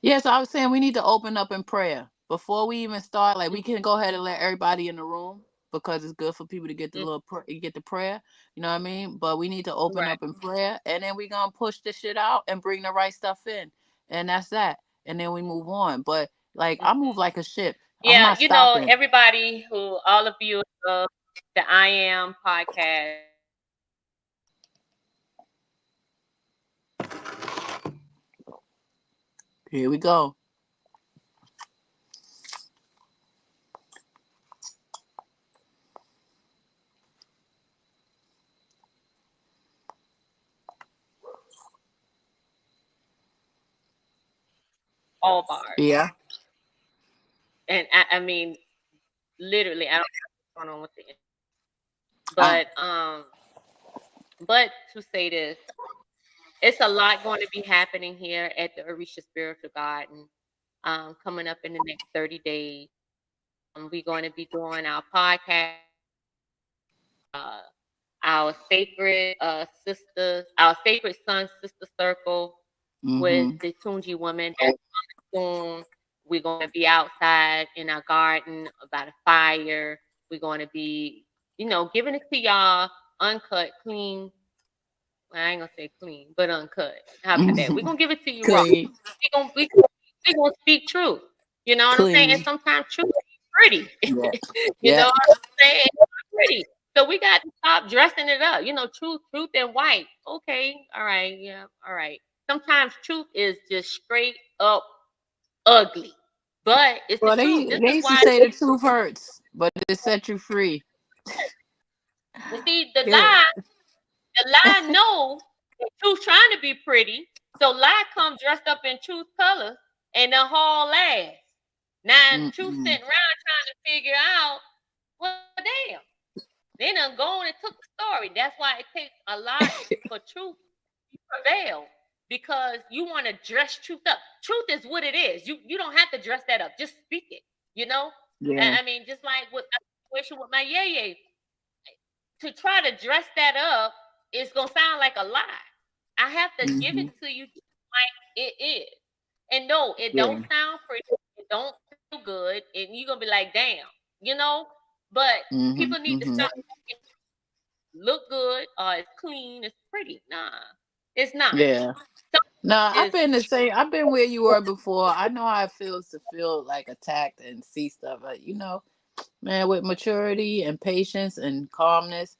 yeah, so I was saying we need to open up in prayer. Before we even start, like we can go ahead and let everybody in the room because it's good for people to get the Mm, get the prayer, you know what I mean? But we need to open right. up in prayer and then we going to push the shit out and bring the right stuff in. And that's that. And then we move on. But like I move Mhm. like a ship. I'm Yeah, not stopping. everybody who, all of you of the I Am podcast, Here we go. all bars. Yeah. And I mean, literally, I don't know what's going on with the internet. Uh, But to say this, it's a lot going to be happening here at the Orisha Spiritual Garden coming up in the next 30 days. We're going to be doing our podcast, uh, our sacred sisters, our sacred son sister circle with Mm-hmm. the Tunji women. That's soon. We're going to be outside in our garden about a fire. We're going to be, giving it to y'all uncut, clean. Well, I ain't gonna say clean, but uncut. How about that? We're gonna give it to you raw. Clean. We gonna speak truth. You know what I'm saying? And Clean. sometimes truth is pretty. Yeah. You know Yeah. what I'm saying? It's not pretty. So we got to stop dressing it up. Truth and white. Okay, all right, yeah, all right. Sometimes truth is just straight up ugly, but it's the Well, truth. they This they is used to why. say the truth hurts, but it set you free. You see, the Yeah. lie. The lie know the truth trying to be pretty. So lie come dressed up in truth colors and the whole ass. Now truth Mm-mm. sitting around trying to figure out, well, damn. They done gone and took the story. That's why it takes a lot for truth to prevail. Because you want to dress truth up. Truth is what it is. You don't have to dress that up. Just speak it. You know? Yeah. I mean, just like with a situation with my yay, to try to dress that up is gonna sound like a lie. I have to give Mm-hmm. it to you like it is. And no, it Yeah. don't sound pretty, it don't feel good, and you're gonna be like, damn, you know. But Mm-hmm. people need to Mm-hmm. stop making it look good or it's clean, it's pretty. Nah, it's not. Yeah. Some No, is I've been where you were before. I know how it feels to feel like attacked and see stuff. But man, with maturity and patience and calmness,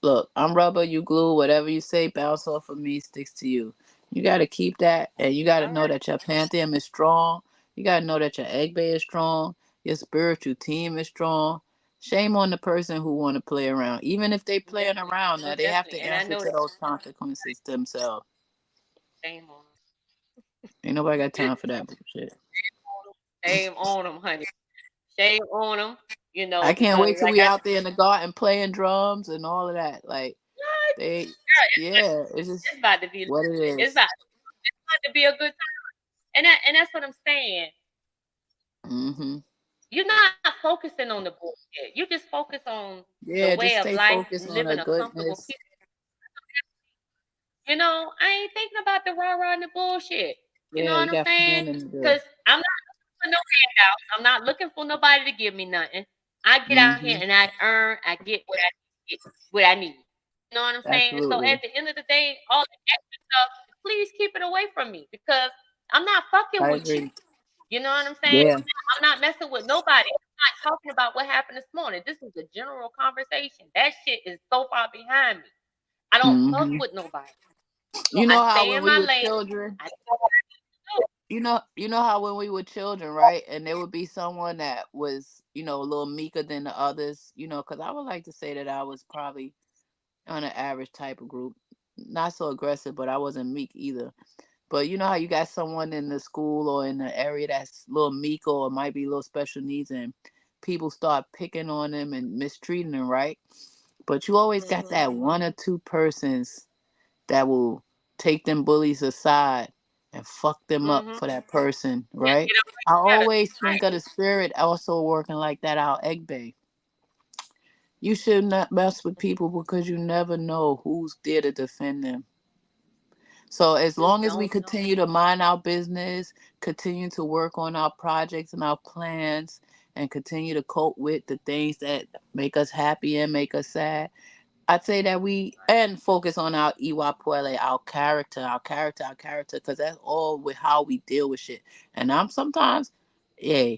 look, I'm rubber, you glue, whatever you say, bounce off of me, sticks to you. You got to keep that, and you got to all know right. that your pantheon is strong. You got to know that your egg bay is strong. Your spiritual team is strong. Shame on the person who want to play around. Even if they playing Definitely, around, now most they have definitely. to And I answer know to that those consequences themselves. shame on Ain't nobody got them. time for that bullshit. Shame on them, honey. Shame on them, I can't because wait till like we I said, out there in the garden playing drums and all of that. Like what? they, Girl, yeah, it's just it's about to be what it it's is. about to be a good time. And that's what I'm saying. Mm-hmm. You're not focusing on the bullshit. You just focus on the Yeah, way just of stay life, focused on living the a comfortable goodness. peace. I ain't thinking about the rah rah and the bullshit. You know Yeah, what you I'm got saying? planning to do. Because I'm not looking for no handouts. I'm not looking for nobody to give me nothing. I get out here Mm-hmm. and I earn. I get what I need. You know what I'm saying? So Absolutely. at the end of the day, all the extra stuff, please keep it away from me because I'm not fucking I with you. agree. You know what I'm saying? Yeah. I'm not messing with nobody. I'm not talking about what happened this morning. This is a general conversation. That shit is so far behind me. I don't fuck Mm-hmm. with nobody. So You I know how stay when in we my were lane. children, I do what I do. you know how when we were children, right? And there would be someone that was, a little meeker than the others, because I would like to say that I was probably on an average type of group. Not so aggressive, but I wasn't meek either. But you know how you got someone in the school or in the area that's a little meek or might be a little special needs, and people start picking on them and mistreating them, right? But you always got Mhm. that one or two persons that will take them bullies aside and fuck them up Mhm. for that person, Yeah, right? get up I together. always think Right. of the spirit also working like that out egg bay. You should not mess with people because you never know who's there to defend them. So as You long as we don't know. continue to mind our business, continue to work on our projects and our plans, and continue to cope with the things that make us happy and make us sad, I'd say that we and focus on our iwa our character, because that's all with how we deal with shit. And I'm sometimes, yeah,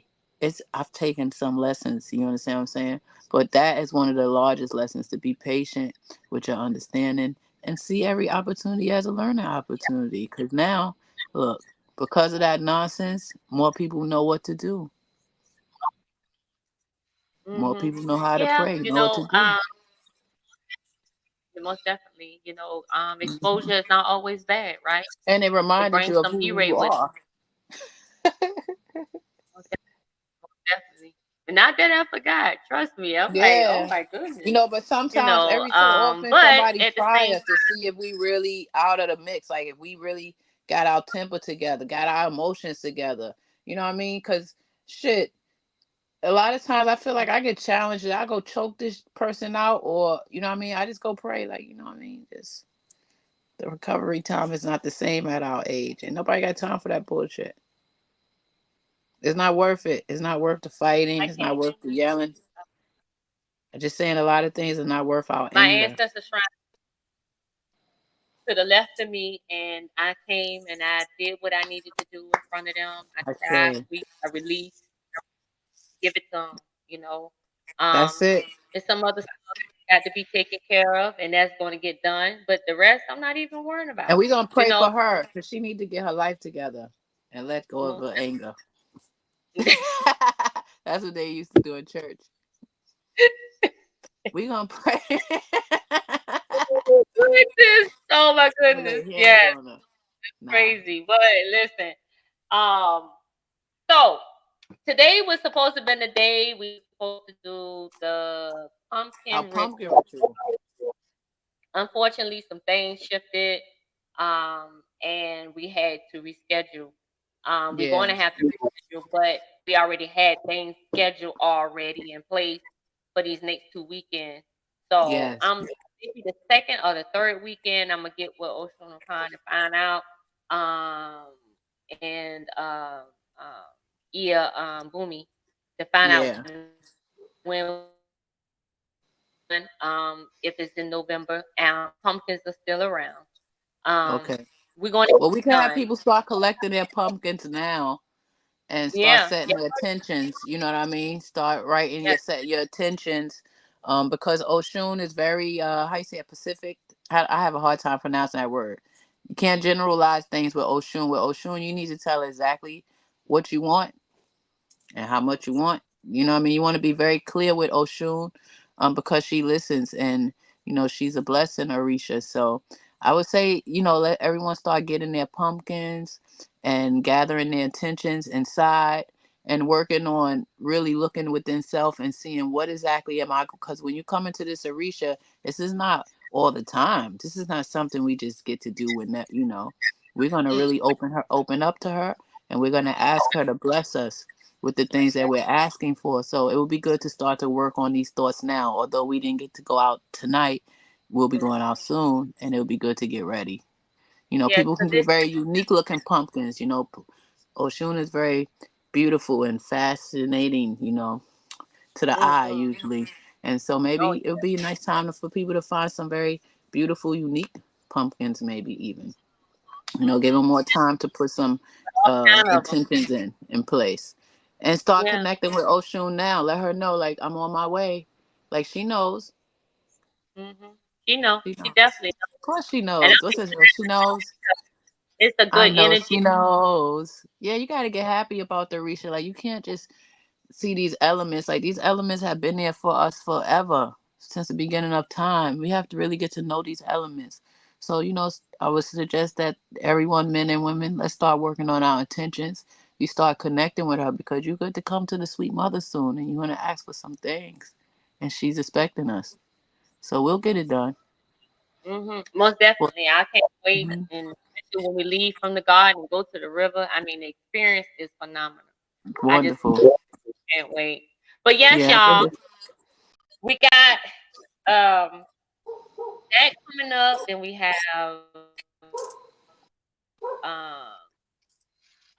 I've taken some lessons. You understand what I'm saying? But that is one of the largest lessons, to be patient with your understanding and see every opportunity as a learning opportunity. Because now, look, because of that nonsense, more people know what to do. More Mhm. people know how to Yeah, pray, know what to do. most definitely. Mhm. Exposure is not always bad, right? And it It reminded brings you of some who E-ray you with it. are. Most definitely. And not that I forgot. Trust me. I'm like, oh Yeah. my goodness. But sometimes every so often But somebody at the try same us to see if we really out of the mix, like if we really got our temper together, got our emotions together. You know what I mean? Because shit, a lot of times I feel like I get challenged. I go choke this person out, or you know what I mean. I just go pray, like you know what I mean. Just the recovery time is not the same at our age, and nobody got time for that bullshit. It's not worth it. It's not worth the fighting. I It's not came worth the yelling. I'm just saying a lot of things are not worth our my anger. ancestors shrine to the left of me, and I came and I did what I needed to do in front of them. I I said say I release, give it to them, you know. that's Um, it. and some other stuff got to be taken care of, and that's going to get done. But the rest, I'm not even worrying And about. we're gonna You pray know, for her because she need to get her life together and let go of most her anger. definitely. That's what they used to do in church. We gonna pray. Oh, goodness. Oh my Put goodness. their hands Yes, on her. Nah. crazy. But listen, um, so today was supposed to have been the day we were supposed to do the Our pumpkin pumpkin ritual. ritual. Unfortunately, some things shifted, and we had to reschedule. We're going Yeah. to have to reschedule, but we already had things scheduled already in place for these next 2 weekends. So Yes. I'm maybe the second or the third weekend. I'm gonna get with Ocean Khan to find out. Um, and Ia Boomy to find out Yeah. when we can do it. If it's in November, pumpkins are still around. Okay. We're going to Well, we get can it have done. people start collecting their pumpkins now and start Yeah, setting yeah, their intentions. You know what I mean? Start writing yeah. your set your intentions. Because Oshun is very how you say it, Pacific. I have a hard time pronouncing that word. You can't generalize things with Oshun. With Oshun, you need to tell exactly what you want and how much you want. You know what I mean? You want to be very clear with Oshun, because she listens and she's a blessing, Orisha. So I would say, let everyone start getting their pumpkins and gathering their intentions inside and working on really looking within self and seeing what exactly am I, because when you come into this Orisha, this is not all the time. This is not something we just get to do with that. We're gonna Mm, really open up to her, and we're gonna ask her to bless us with the things that we're asking for. So it would be good to start to work on these thoughts now. Although we didn't get to go out tonight, we'll be going out soon, and it'll be good to get ready. yeah, People can because get very unique looking pumpkins. Oshun is very beautiful and fascinating, to the eye mm-hmm. usually. And so Oh maybe it yeah, would be a nice time for people to find some very beautiful, unique pumpkins, maybe even. Give mm-hmm. them more time to put some All kind of them. intentions in place, and start Yeah, connecting with Oshun now. Let her know, like, I'm on my way. Like, she knows. mm-hmm. She know, She she knows. definitely Of course she know. And knows. What's this? She knows. it's a I good know energy. she knows. Yeah, you got to get happy about the Risha. Like, you can't just see these elements. Like, these elements have been there for us forever, since the beginning of time. We have to really get to know these elements. So, I would suggest that everyone, men and women, let's start working on our intentions. You start connecting with her, because you're good to come to the sweet mother soon, and you're going to ask for some things, and she's expecting us. So we'll get it done. Most Well, definitely. I can't wait. mhm. And especially when we leave from the garden and go to the river, I mean, the experience is phenomenal. I just Wonderful. can't wait. But yes, Yeah. y'all, we got that coming up. Then we have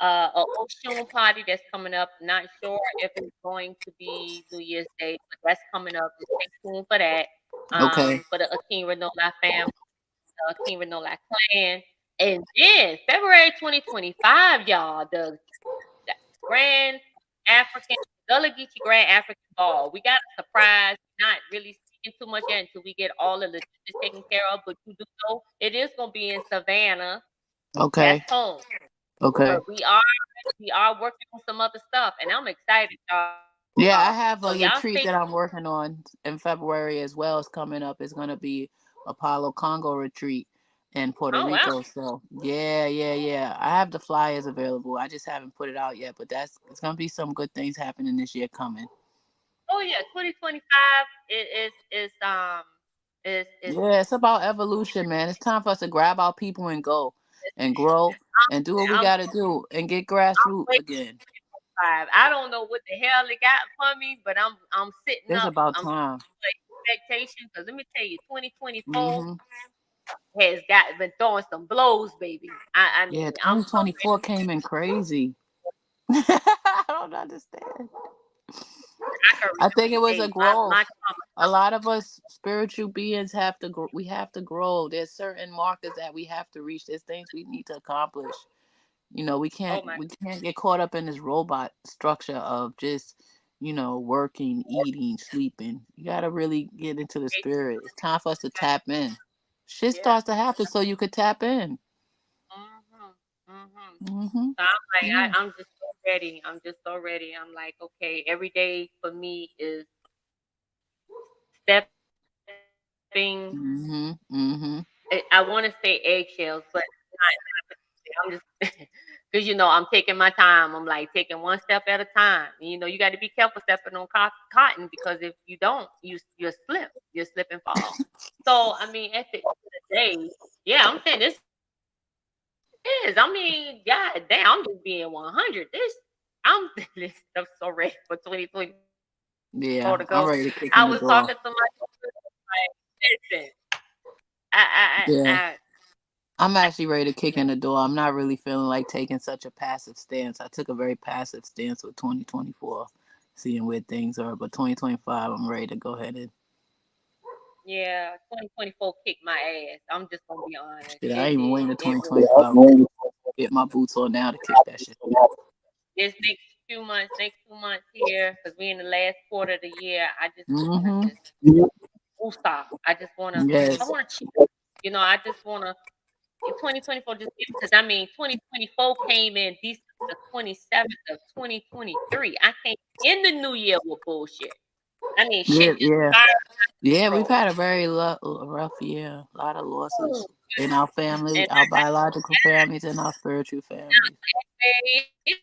a Oshun party that's coming up. Not sure if it's going to be New Year's Day, but that's coming up. Just stay tuned for that. Okay. For the Akin Renola family, the Akin Renola clan. And then February 2025, y'all, the Grand African Gullah Geechee Grand African Ball. We got a surprise. Not really speaking too much yet until we get all the logistics taken care of, but you do know it is gonna be in Savannah. That's Okay. home. Okay. But we are working on some other stuff, and I'm excited, y'all. So Yeah, I y'all have stay a tuned. retreat that I'm working on in February as well. It's coming up. It's gonna be Apollo Congo retreat in Puerto Oh wow. Rico. So yeah, yeah, yeah. I have the flyers available. I just haven't put it out yet, but it's gonna be some good things happening this year coming. Oh yeah, 2025 is Yeah, it's about evolution, man. It's time for us to grab our people and go and grow and do what we I'm gotta do and get I'm grassroots waiting. again. 5. I don't know what the hell it got for me, but I'm sitting It's up. about I'm time. expectation because let me tell you, 2024 Hmm. has got been throwing some blows, baby. I Yeah, mean, I'm so ready. 2024 came in crazy. I don't understand. I can I think it was a relate. My growth. trauma. A lot of us spiritual beings have to grow. We have to grow. There's certain markers that we have to reach. There's things we need to accomplish. We Oh can't my we can't get caught up in this robot structure of just working, eating, sleeping. You got to really get into the spirit. It's time for us to tap in. Shit yeah. starts to happen so you could tap in. Mhm. Mhm. Hmm. So I'm like, Yeah. I'm just so ready. I'm just so ready. I'm like, okay, every day for me is stepping. Hmm. Hmm. I want to say eggshells, but not I'm just because I'm taking my time. I'm like taking one step at a time. You got to be careful stepping on cotton because if you don't, you slip, you slip and fall. So I mean, at the end of the day, yeah, I'm saying this is. I mean, god damn, I'm just being 100. I'm this. I'm so ready for 2024 to go. I Yeah, was I'm talking ready to to my kick in the door. like, listen, Yeah. I I'm actually ready to kick in yeah. the door. I'm not really feeling like taking such a passive stance. I took a very passive stance with 2024, seeing where things are. But 2025, I'm ready to go ahead and Yeah, 2024 kicked my ass. I'm just gonna be honest. shit. I It ain't even did. waiting to It was 2025. Get my boots on now to kick that shit. this next 2 months here, because we in the last quarter of the year. I just wanna Mm-hmm. just woosah. I Yes. wanna chill. I just wanna in 2024 just because I mean 2024 came in December 27th of 2023. I came in the new year with bullshit. I mean Yeah. shit just Yeah. spiraled out of Yeah. We've control. had a very rough year. A lot of losses in our family, And our biological families, and our spiritual families. yeah,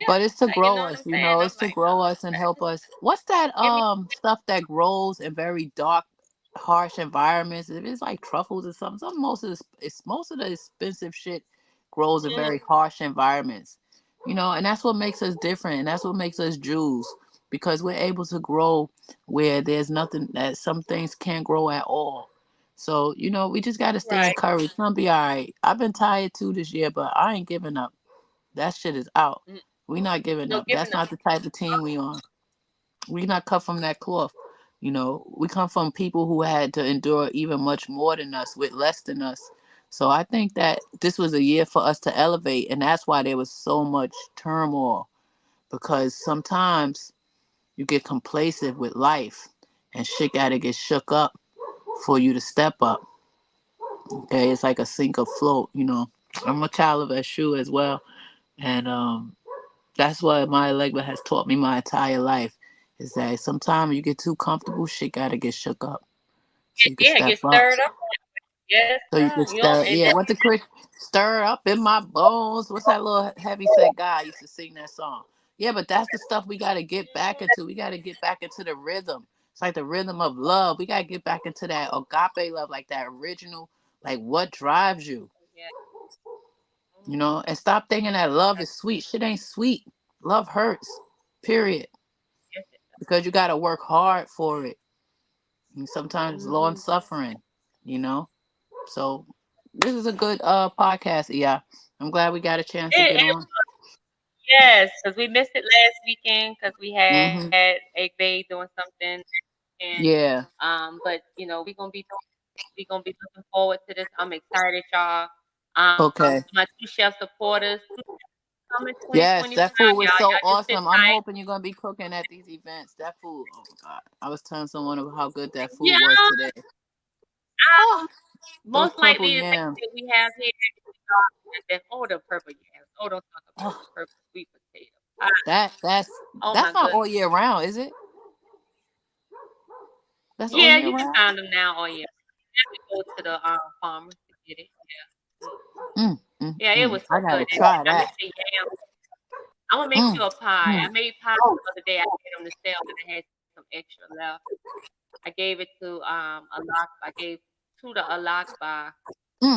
But it's you to know what I'm grow us, saying? I'm it's like, to no, grow us and help us. What's that give me stuff that grows in very dark, harsh environments? If it's like truffles or something, most of the expensive shit grows in mhm, very harsh environments. And that's what makes us different, and that's what makes us Jews, because we're able to grow where there's nothing that some things can't grow at all. So, we just gotta stay right. encouraged. It's gonna be all right. I've been tired too this year, but I ain't giving up. That shit is out. Mm, We not giving no up. giving That's up. not the type of team we on. We not cut from that cloth. We come from people who had to endure even much more than us with less than us. So I think that this was a year for us to elevate, and that's why there was so much turmoil, because sometimes you get complacent with life and shit gotta get shook up for you to step up. Okay, it's like a sink or float. I'm a child of Eshu as well, and that's what my Legba has taught me my entire life. Is that sometimes you get too comfortable, shit gotta get shook up. So you can Yeah, step get up. stirred up. Yes, So you sir. can stir, And yeah, what the Chris stir up in my bones. What's that little heavy set guy used to sing that song? Yeah, but that's the stuff we gotta get back into. We gotta get back into the rhythm. It's like the rhythm of love. We gotta get back into that agape love, like that original, like what drives you, yeah. and stop thinking that love is sweet. Shit ain't sweet. Love hurts. Period. Yes, it Because you got to work hard for it. And sometimes long mhm. suffering, you know. So this is a good podcast. Yeah, I'm glad we got a chance to get It on. yes, because we missed it last weekend because we had Hmm. Egg Bay doing something, and Yeah. but we gonna be looking forward to this. I'm excited, y'all. Okay. My two chef supporters, coming Yes, 2025, that food was so y'all just sit awesome. I'm tight. hoping you're gonna be cooking at these events. That food, oh my god! I was telling someone about how good that food Yeah, was today. Oh, those most purple likely the same yams. thing we have here. And then, oh, the purple yams. Oh, don't talk about Oh, the purple sweet potato pie. that that's Oh my that's not goodness. all year round, is it? That's all Yeah, year you can round. find them now. Oh yeah, you have to go to the farmers to get it. Yeah. Yeah, it was I so gotta good. And try I that. missed the yam. I'm gonna make Mm, you a pie. I mm, made pie the other day. I made them to sell, and I had some extra left. I gave it to Alak. I gave two to Alakba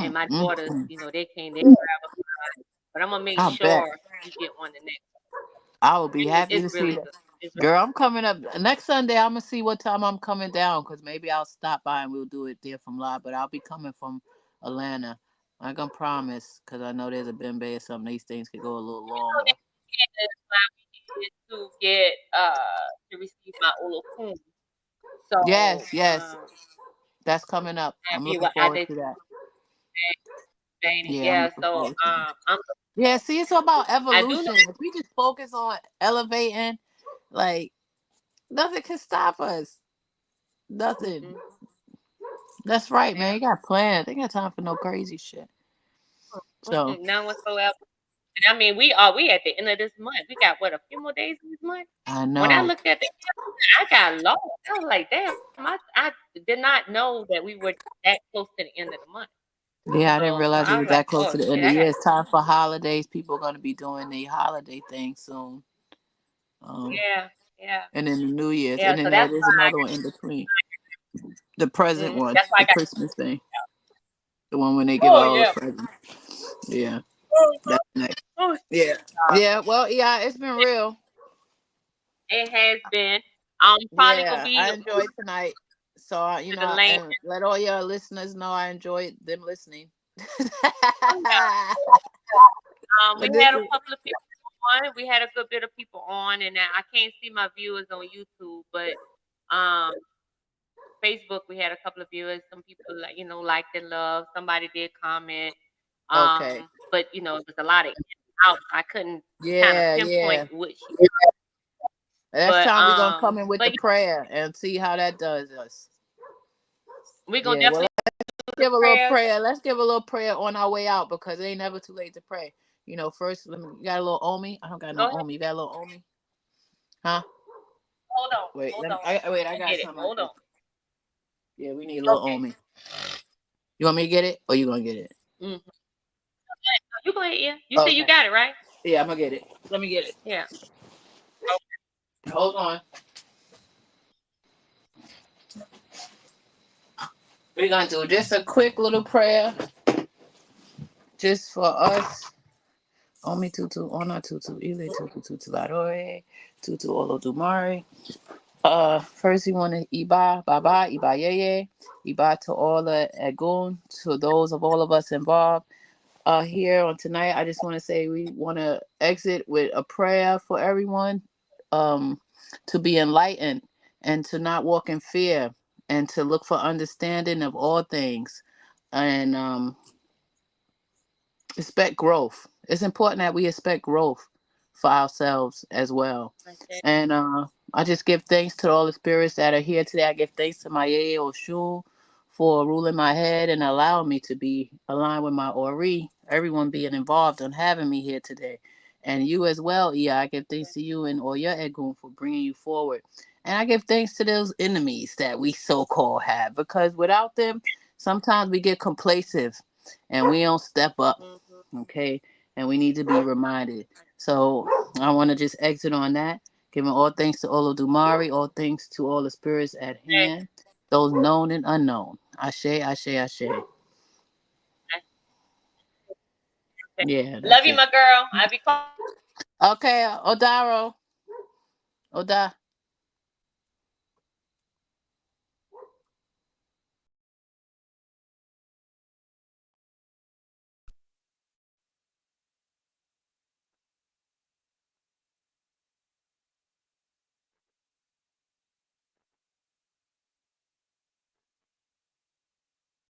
and mm, my mm, daughters. mm. They came. They grab a pie. But I'm gonna make I bet. sure you get one the next. I will be happy It's to see really that. good. It's really Girl, I'm coming up next Sunday. I'm gonna see what time I'm coming down because maybe I'll stop by and we'll do it there from live. But I'll be coming from Atlanta. I can promise because I know there's a Bembe or something. These things could go a little so longer. that's why we needed to get to receive my ulokun. So Yes, yes, that's coming up. I'm happy looking what I forward did to that. today. Yeah, I'm Yeah. looking So forward to that. I'm Yeah, see, it's about I do know. evolution. If we just focus on elevating, like nothing can stop us. Nothing. Mm-mm, That's right, man. yeah. You got plans. They got time for no crazy shit. So None whatsoever. And I mean, we at the end of this month. We got what, a few more days in this month. I When I know. looked at the, I got lost. I was like, damn, I did not know that we were that close to the end of the month. Yeah, I didn't So realize it I was was like, that close oh to the end shit, of the I year. got It's time for holidays. People are going to be doing the holiday thing soon. Um, yeah, yeah, and then the New Year's, yeah. and then So that's there's another one in between. The present one, that's why the I got. Christmas thing, the one when they give Oh all those yeah. presents. Yeah, Oh, that's nice. oh, Yeah, yeah. Well, yeah, it's been real. it has been. Probably gonna Yeah, be I over enjoyed tonight. So to the lane. and let all your listeners know I enjoyed them listening. Oh, yeah. We But this had a is couple of people on. We had a good bit of people on, and I can't see my viewers on YouTube, but um, Facebook we had a couple of viewers. Some people like liked and loved. Somebody did comment. okay. But it was a lot of in and out. I couldn't kind of Yeah, pinpoint yeah. which. Next time we're gonna come in with But the prayer and see how that does us. we're gonna Yeah, well, definitely let's do the give a little prayers. prayer. Let's give a little prayer on our way out because it ain't never too late to pray. First, you got a little Omi? I don't got Go no ahead. Omi. You got a little Omi? Huh? Hold on. Wait, Hold on. wait. I I'll got get it. something like Hold this. on. Yeah, we need a little Okay. Omi. You want me to get it, or you gonna get it? Mm-hmm. You go ahead, yeah. You say you Okay. got it, right? Yeah, I'm gonna get it. Let me get it. Yeah. Hold on. We're gonna do just a quick little prayer, just for us. Omi tutu, ona tutu, ile tutu tutu ladore, tutu olodumare. First we want to Iba, Baba, Iba Yeye, Iba to all the Agun, to those of all of us involved. Here on tonight, I just want to say we want to exit with a prayer for everyone, um, to be enlightened and to not walk in fear and to look for understanding of all things and expect growth. It's important that we expect growth for ourselves as well. Okay. And I just give thanks to all the spirits that are here today. I give thanks to my Yeye Oshun for ruling my head and allowing me to be aligned with my Ori. Everyone being involved and having me here today. And you as well, Iya. I give thanks to you and all your Egun for bringing you forward. And I give thanks to those enemies that we so called have because without them, sometimes we get complacent and we don't step up, Mm-hmm. okay? And we need to be reminded. So I want to just exit on that, giving all thanks to Olodumare, all thanks to all the spirits at Okay. hand, those known and unknown. Ashe, ashe, ashe. Okay. Yeah, Love that's you, it. my girl. I'll be calling. Okay, Odaro, Oda.